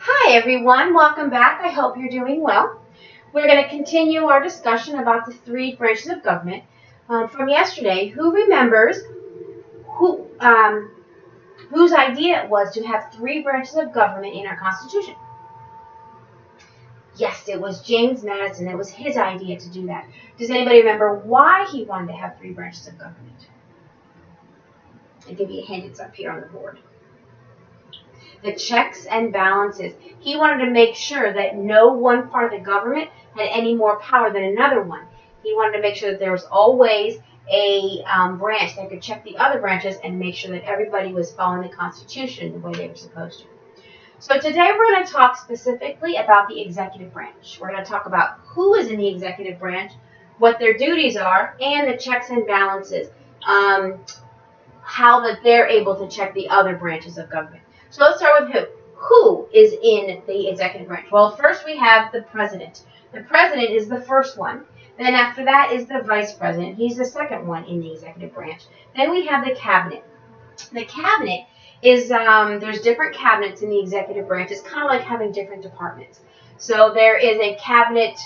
Hi everyone, welcome back. I hope you're doing well. We're going to continue our discussion about the three branches of government from yesterday. Who remembers whose idea it was to have three branches of government in our Constitution? Yes, it was James Madison. It was his idea to do that. Does anybody remember why he wanted to have three branches of government? I'll give you a hint. It's up here on the board. The checks and balances. He wanted to make sure that no one part of the government had any more power than another one. He wanted to make sure that there was always a branch that could check the other branches and make sure that everybody was following the Constitution the way they were supposed to. So today we're going to talk specifically about the executive branch. We're going to talk about who is in the executive branch, what their duties are, and the checks and balances, how that they're able to check the other branches of government. So let's start with who. Who is in the executive branch? Well, first we have the president. The president is the first one. Then after that is the vice president. He's the second one in the executive branch. Then we have the cabinet. The cabinet is, there's different cabinets in the executive branch. It's kind of like having different departments. So there is a cabinet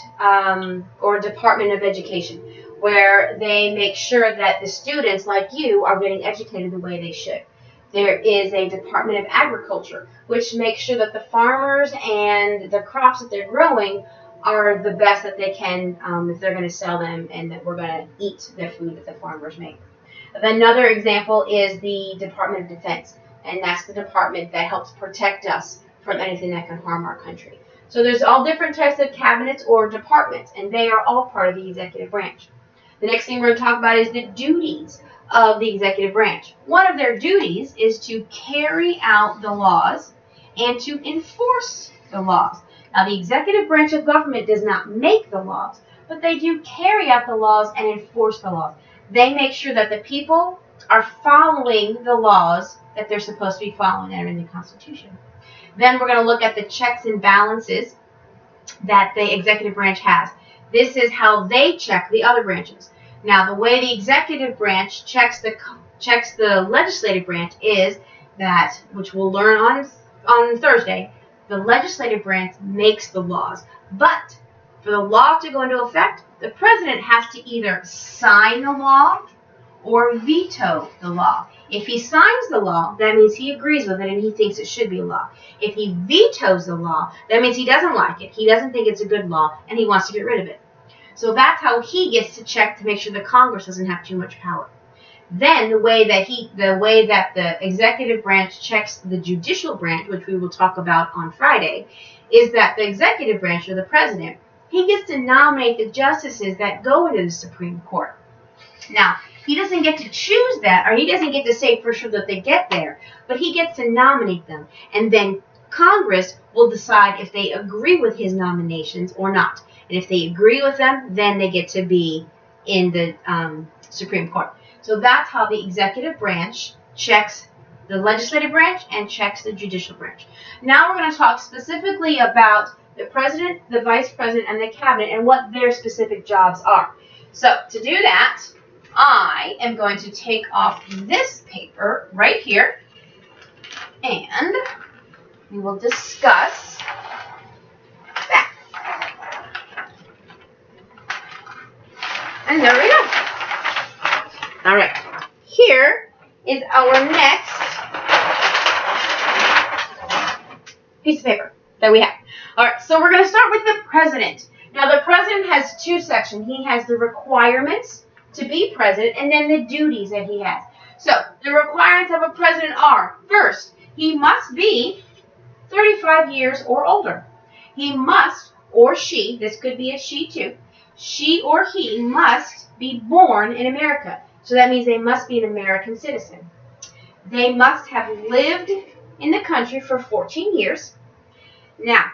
or department of education where they make sure that the students like you are getting educated the way they should. There is a Department of Agriculture, which makes sure that the farmers and the crops that they're growing are the best that they can if they're going to sell them and that we're going to eat the food that the farmers make. Another example is the Department of Defense, and that's the department that helps protect us from anything that can harm our country. So there's all different types of cabinets or departments, and they are all part of the executive branch. The next thing we're going to talk about is the duties of the executive branch. One of their duties is to carry out the laws and to enforce the laws. Now, the executive branch of government does not make the laws, but they do carry out the laws and enforce the laws. They make sure that the people are following the laws that they're supposed to be following that are in the Constitution. Then we're going to look at the checks and balances that the executive branch has. This is how they check the other branches. Now, the way the executive branch checks the legislative branch is that, which we'll learn on Thursday, the legislative branch makes the laws. But for the law to go into effect, the president has to either sign the law or veto the law. If he signs the law, that means he agrees with it and he thinks it should be a law. If he vetoes the law, that means he doesn't like it, he doesn't think it's a good law, and he wants to get rid of it. So that's how he gets to check to make sure the Congress doesn't have too much power. Then the way that the executive branch checks the judicial branch, which we will talk about on Friday, is that the executive branch, or the president, he gets to nominate the justices that go into the Supreme Court. Now, he doesn't get to choose that, or he doesn't get to say for sure that they get there, but he gets to nominate them. And then Congress will decide if they agree with his nominations or not. And if they agree with them, then they get to be in the Supreme Court. So that's how the executive branch checks the legislative branch and checks the judicial branch. Now we're going to talk specifically about the president, the vice president, and the cabinet and what their specific jobs are. So to do that, I am going to take off this paper right here, and we will discuss that. And there we go. All right. Here is our next piece of paper that we have. All right. So we're going to start with the president. Now, the president has two sections. He has the requirements to be president and then the duties that he has. So the requirements of a president are, first, he must be 35 years or older. He must, or she, this could be a she too, she or he must be born in America. So that means they must be an American citizen. They must have lived in the country for 14 years. Now,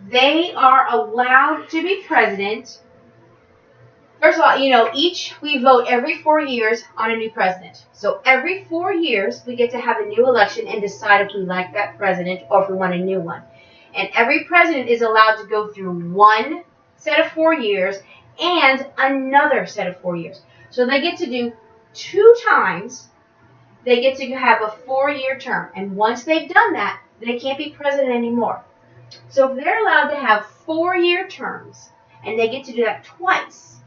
they are allowed to be president. First of all, we vote every 4 years on a new president. So every 4 years, we get to have a new election and decide if we like that president or if we want a new one. And every president is allowed to go through one set of 4 years and another set of 4 years. So they get to do 2 times, they get to have a 4-year term. And once they've done that, they can't be president anymore. So if they're allowed to have 4-year terms, and they get to do that twice,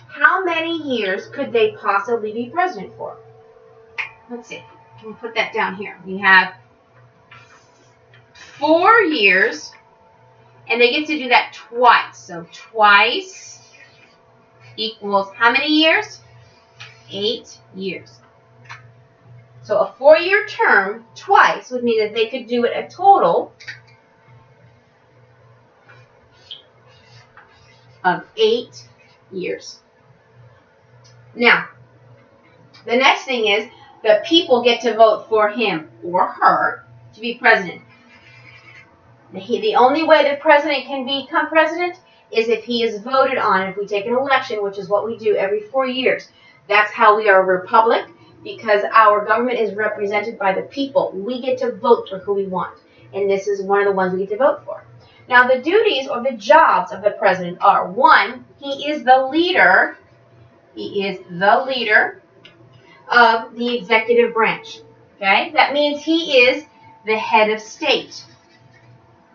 how many years could they possibly be president for? Let's see. We'll put that down here. We have 4 years, and they get to do that twice. So twice equals how many years? 8 years. So a 4-year term twice would mean that they could do it a total of 8 years. Now, the next thing is the people get to vote for him or her to be president. The only way the president can become president is if he is voted on. If we take an election, which is what we do every 4 years. That's how we are a republic, because our government is represented by the people. We get to vote for who we want, and this is one of the ones we get to vote for. Now, the duties or the jobs of the president are, 1, he is the leader. He is the leader of the executive branch. Okay? That means he is the head of state.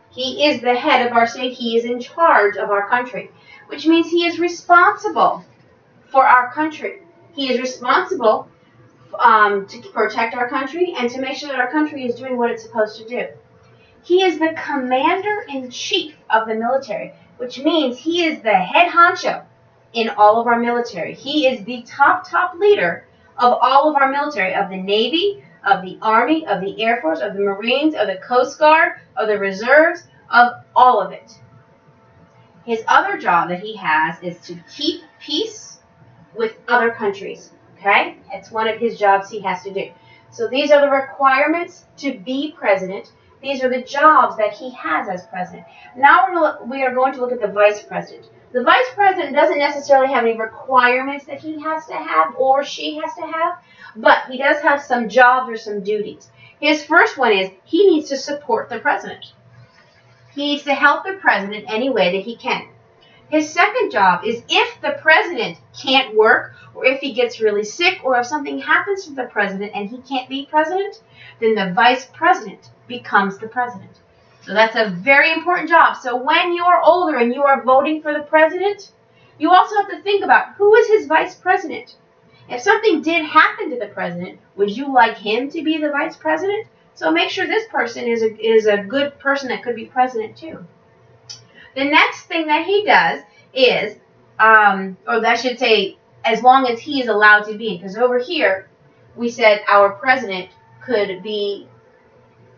He is the head of our state. He is in charge of our country, which means he is responsible for our country. He is responsible to protect our country and to make sure that our country is doing what it's supposed to do. He is the commander-in-chief of the military, which means he is the head honcho in all of our military. He is the top leader of all of our military, of the Navy, of the Army, of the Air Force, of the Marines, of the Coast Guard, of the Reserves, of all of it. His other job that he has is to keep peace with other countries. Okay? It's one of his jobs he has to do. So these are the requirements to be president. These are the jobs that he has as president. Now we are going to look at the vice president. The vice president doesn't necessarily have any requirements that he has to have or she has to have, but he does have some jobs or some duties. His first one is he needs to support the president. He needs to help the president any way that he can. His second job is if the president can't work, or if he gets really sick, or if something happens to the president and he can't be president, then the vice president becomes the president. So that's a very important job. So when you are older and you are voting for the president, you also have to think about who is his vice president. If something did happen to the president, would you like him to be the vice president? So make sure this person is a good person that could be president too. The next thing that he does is, or I should say, as long as he is allowed to be, because over here we said our president could be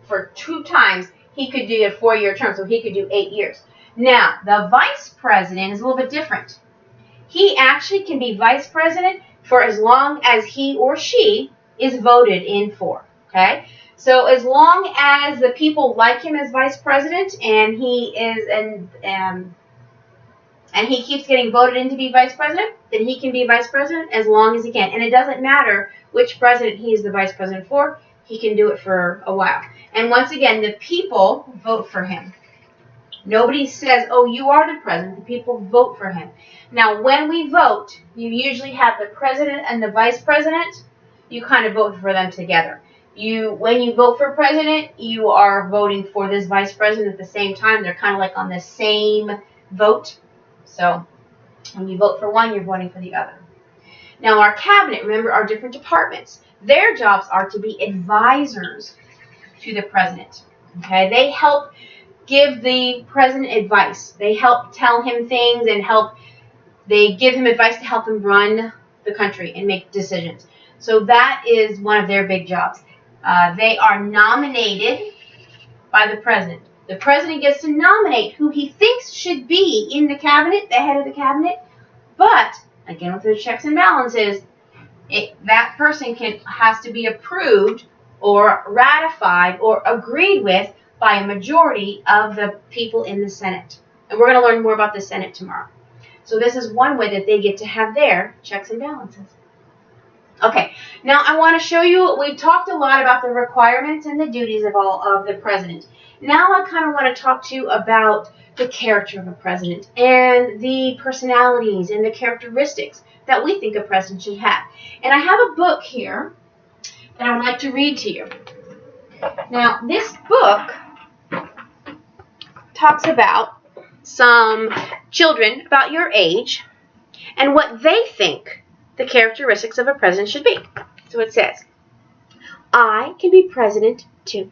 for 2 times. He could do a 4-year term, so he could do 8 years. Now, the vice president is a little bit different. He actually can be vice president for as long as he or she is voted in for. Okay? So as long as the people like him as vice president and he is and he keeps getting voted in to be vice president, then he can be vice president as long as he can. And it doesn't matter which president he is the vice president for. He can do it for a while. And once again, the people vote for him. Nobody says, oh, you are the president. The people vote for him. Now, when we vote, you usually have the president and the vice president. You kind of vote for them together. When you vote for president, you are voting for this vice president at the same time. They're kind of like on the same vote. So when you vote for one, you're voting for the other. Now, our cabinet, remember, our different departments, their jobs are to be advisors to the president. Okay, they help give the president advice. They help tell him things and they give him advice to help him run the country and make decisions. So that is one of their big jobs. They are nominated by the president. The president gets to nominate who he thinks should be in the cabinet, the head of the cabinet. But, again, with the checks and balances, that person has to be approved or ratified or agreed with by a majority of the people in the Senate. And we're going to learn more about the Senate tomorrow. So this is one way that they get to have their checks and balances. Okay, now I want to show you, we talked a lot about the requirements and the duties of the president. Now I kind of want to talk to you about the character of a president and the personalities and the characteristics that we think a president should have. And I have a book here that I would like to read to you. Now, this book talks about some children about your age and what they think the characteristics of a president should be. So it says, I can be president too.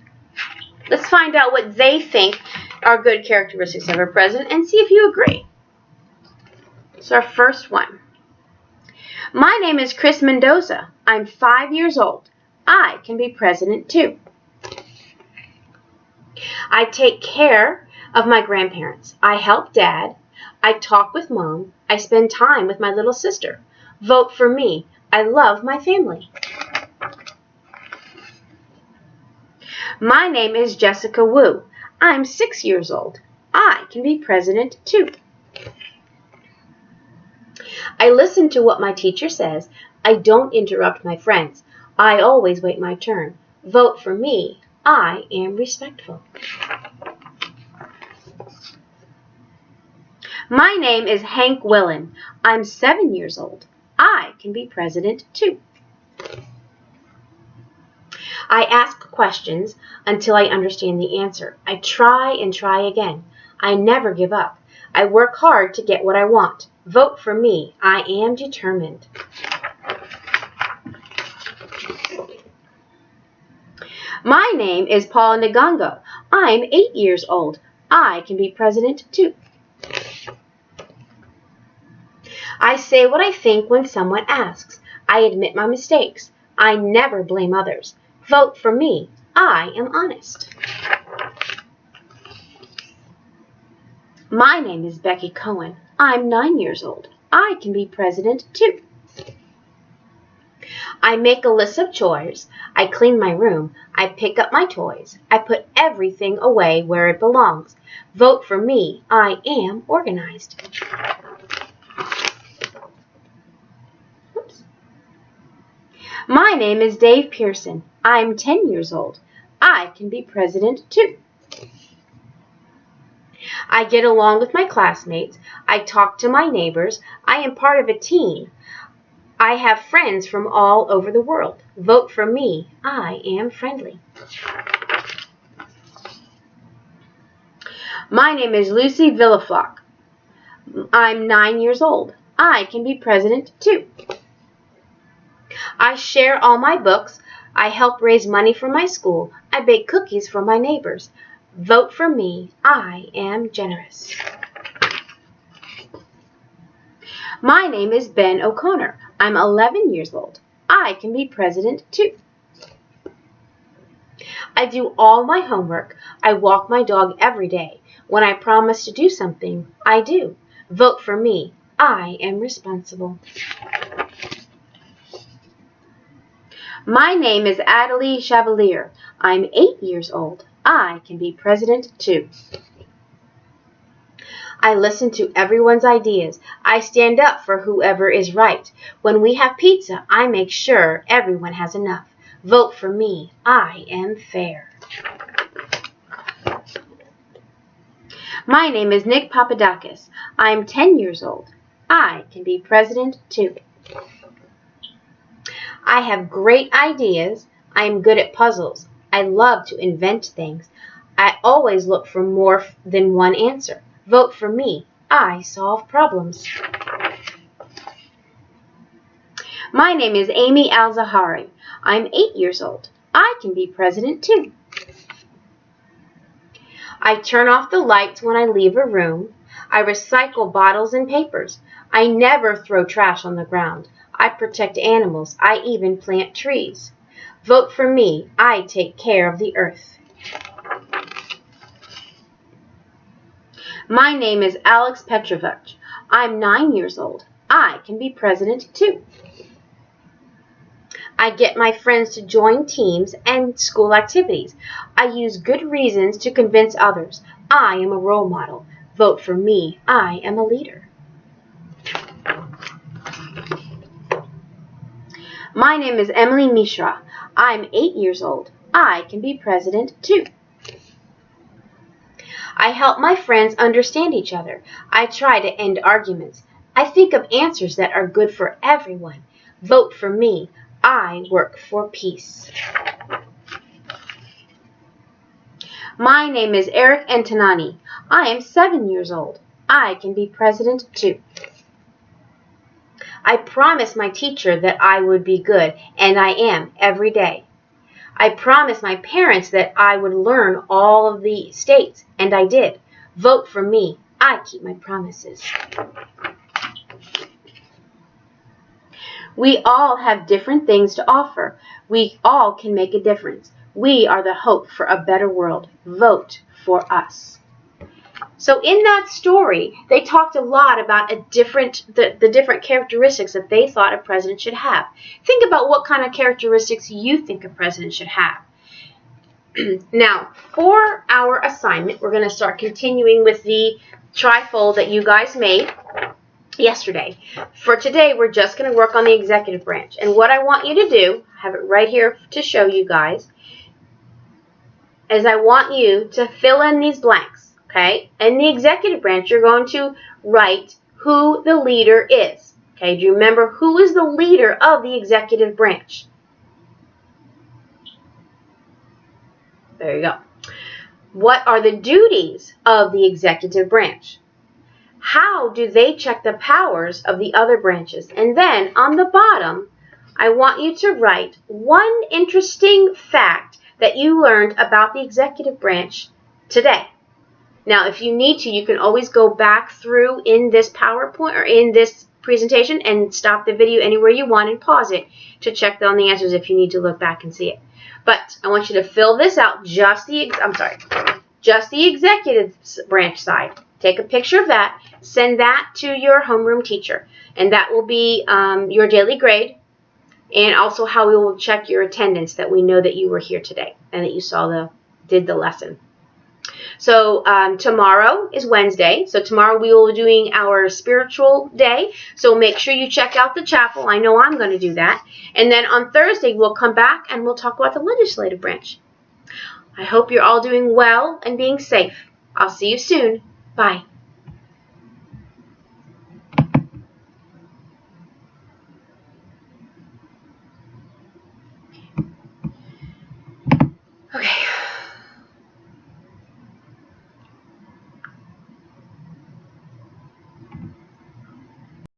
Let's find out what they think are good characteristics of a president and see if you agree. So our first one. My name is Chris Mendoza. I'm 5 years old. I can be president too. I take care of my grandparents. I help Dad. I talk with Mom. I spend time with my little sister. Vote for me. I love my family. My name is Jessica Wu. I'm 6 years old. I can be president too. I listen to what my teacher says. I don't interrupt my friends. I always wait my turn. Vote for me. I am respectful. My name is Hank Willen. I'm 7 years old. I can be president too. I ask questions until I understand the answer. I try and try again. I never give up. I work hard to get what I want. Vote for me. I am determined. My name is Paul Ngongo. I'm 8 years old. I can be president too. I say what I think when someone asks. I admit my mistakes. I never blame others. Vote for me. I am honest. My name is Becky Cohen. I'm 9 years old. I can be president too. I make a list of chores. I clean my room. I pick up my toys. I put everything away where it belongs. Vote for me. I am organized. My name is Dave Pearson. I'm 10 years old. I can be president too. I get along with my classmates. I talk to my neighbors. I am part of a team. I have friends from all over the world. Vote for me. I am friendly. My name is Lucy Villaflock. I'm 9 years old. I can be president too. I share all my books. I help raise money for my school. I bake cookies for my neighbors. Vote for me. I am generous. My name is Ben O'Connor. I'm 11 years old. I can be president too. I do all my homework. I walk my dog every day. When I promise to do something, I do. Vote for me. I am responsible. My name is Adelie Chevalier. I'm 8 years old. I can be president too. I listen to everyone's ideas. I stand up for whoever is right. When we have pizza, I make sure everyone has enough. Vote for me. I am fair. My name is Nick Papadakis. I am 10 years old. I can be president too. I have great ideas. I am good at puzzles. I love to invent things. I always look for more than one answer. Vote for me. I solve problems. My name is Amy Al-Zahari. I'm 8 years old. I can be president too. I turn off the lights when I leave a room. I recycle bottles and papers. I never throw trash on the ground. I protect animals. I even plant trees. Vote for me. I take care of the earth. My name is Alex Petrovich. I'm 9 years old. I can be president too. I get my friends to join teams and school activities. I use good reasons to convince others. I am a role model. Vote for me. I am a leader. My name is Emily Mishra. I'm 8 years old. I can be president too. I help my friends understand each other. I try to end arguments. I think of answers that are good for everyone. Vote for me. I work for peace. My name is Eric Antonani. I am 7 years old. I can be president too. I promised my teacher that I would be good, and I am every day. I promised my parents that I would learn all of the states, and I did. Vote for me. I keep my promises. We all have different things to offer. We all can make a difference. We are the hope for a better world. Vote for us. So in that story, they talked a lot about the different characteristics that they thought a president should have. Think about what kind of characteristics you think a president should have. Now, for our assignment, we're going to start continuing with the trifold that you guys made yesterday. For today, we're just going to work on the executive branch. And what I want you to do, I have it right here to show you guys, is I want you to fill in these blanks. Okay, in the executive branch, you're going to write who the leader is. Okay, do you remember who is the leader of the executive branch? There you go. What are the duties of the executive branch? How do they check the powers of the other branches? And then on the bottom, I want you to write one interesting fact that you learned about the executive branch today. Now, if you need to, you can always go back through in this PowerPoint or in this presentation and stop the video anywhere you want and pause it to check on the answers if you need to look back and see it. But I want you to fill this out, just the executive branch side. Take a picture of that, send that to your homeroom teacher, and that will be your daily grade and also how we will check your attendance, that we know that you were here today and that you did the lesson. So tomorrow is Wednesday. So tomorrow we will be doing our spiritual day. So make sure you check out the chapel. I know I'm going to do that. And then on Thursday we'll come back and we'll talk about the legislative branch. I hope you're all doing well and being safe. I'll see you soon. Bye.